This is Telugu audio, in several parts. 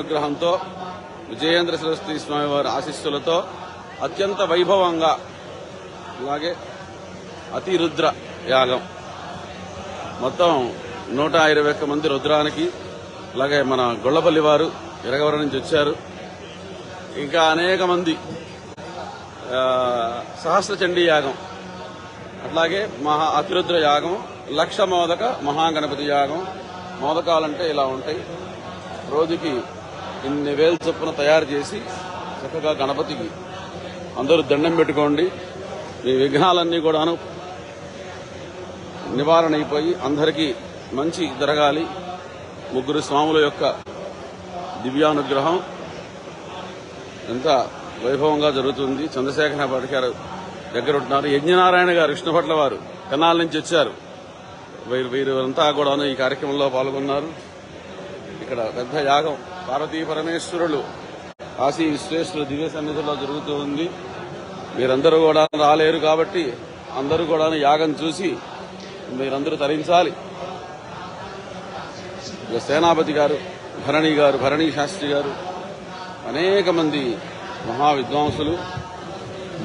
అనుగ్రహంతో విజయేంద్ర సరస్వతి స్వామి వారి ఆశీస్సులతో అత్యంత వైభవంగా అలాగే అతిరుద్ర యాగం మొత్తం 121 మంది రుద్రానికి అలాగే మన గొల్లపల్లి వారు ఇరగవరం నుంచి వచ్చారు. ఇంకా అనేక మంది సహస్ర చండీ యాగం అట్లాగే అతిరుద్ర యాగం, లక్ష మోదక మహాగణపతి యాగం. మోదకాలంటే ఇలా ఉంటాయి. రోజుకి ఇన్ని వేలు చొప్పున తయారు చేసి చక్కగా గణపతికి అందరూ దండం పెట్టుకోండి. మీ విఘ్నాలన్నీ కూడాను నివారణ అయిపోయి అందరికీ మంచి జరగాలి. ముగ్గురు స్వాముల యొక్క దివ్యానుగ్రహం ఎంత వైభవంగా జరుగుతుంది. చంద్రశేఖర భట్ గారు దగ్గర ఉంటున్నారు. యజ్ఞనారాయణ గారు విష్ణుభట్ల వారు కన్నాల నుంచి వచ్చారు. వీరంతా కూడాను ఈ కార్యక్రమంలో పాల్గొన్నారు. ఇక్కడ పెద్ద యాగం పార్వతీ పరమేశ్వరులు కాశీ విశ్వేశ్వరుల దివ్య సన్నిధిలో జరుగుతూ ఉంది. మీరందరూ కూడా రాలేరు కాబట్టి అందరూ కూడా యాగం చూసి మీరందరూ తరించాలి. సేనాపతి గారు, భరణి శాస్త్రి గారు, అనేక మంది మహా విద్వాంసులు,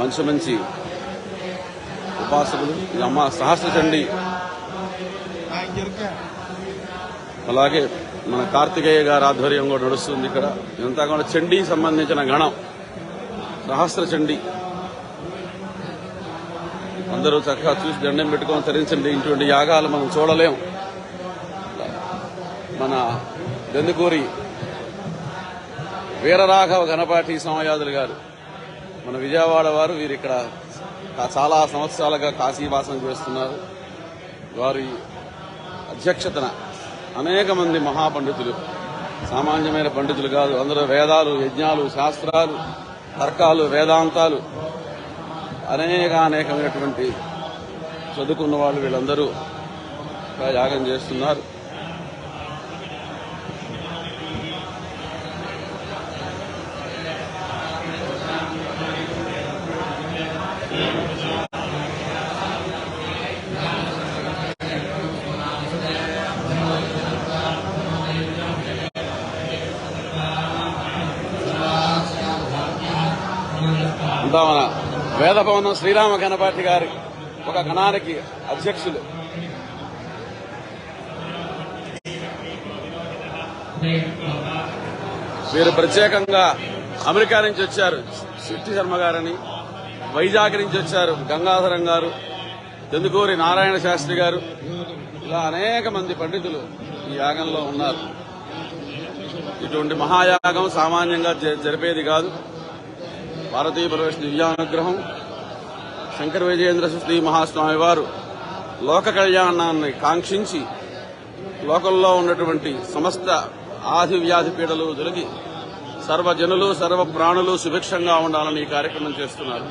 మంచి ఉపాసకులు, అమ్మ సహస్ర చండీ, అలాగే మన కార్తికేయ గారి ఆధ్వర్యం కూడా నడుస్తుంది. ఇక్కడ ఇదంతా కూడా చండీ సంబంధించిన గణం సహస్ర చండీ. అందరూ చక్కగా చూసి దండం పెట్టుకొని తరించండి. ఇటువంటి యాగాలు మనం చూడలేం. మన దెందుకూరి వీరరాఘవ గణపాటి సోమయాజులు గారు మన విజయవాడ వారు, వీరు ఇక్కడ చాలా సంవత్సరాలుగా కాశీవాసం చేస్తున్నారు. వారి అధ్యక్షతన అనేక మంది మహాపండితులు, సామాన్యమైన పండితులు కాదు, అందరూ వేదాలు, యజ్ఞాలు, శాస్త్రాలు, తర్కాలు, వేదాంతాలు అనేకమైనటువంటి చదువుకున్న వాళ్ళు వీళ్ళందరూ యాగం చేస్తున్నారు. అంతా మన వేదభవనం శ్రీరామ గణపాటి గారి ఒక గణానికి అధ్యక్షులు. వీరు ప్రత్యేకంగా అమెరికా నుంచి వచ్చారు. శక్తి శర్మ గారని, వైజాగ్ నుంచి వచ్చారు గంగాధరం గారు, దెందుకూరి నారాయణ శాస్త్రి గారు, ఇలా అనేక మంది పండితులు ఈ యాగంలో ఉన్నారు. ఇటువంటి మహాయాగం సామాన్యంగా జరిపేది కాదు. భారతీయ పరమేశ్వర దివ్యానుగ్రహం, శంకర విజయేంద్ర సరస్వతి మహాస్వామి వారు లోక కళ్యాణాన్ని కాంక్షించి లోకంలో ఉన్నటువంటి సమస్త ఆది వ్యాధి పీడలు తొలగి సర్వజనులు సర్వ ప్రాణులు సుభిక్షంగా ఉండాలని ఈ కార్యక్రమం చేస్తున్నారు.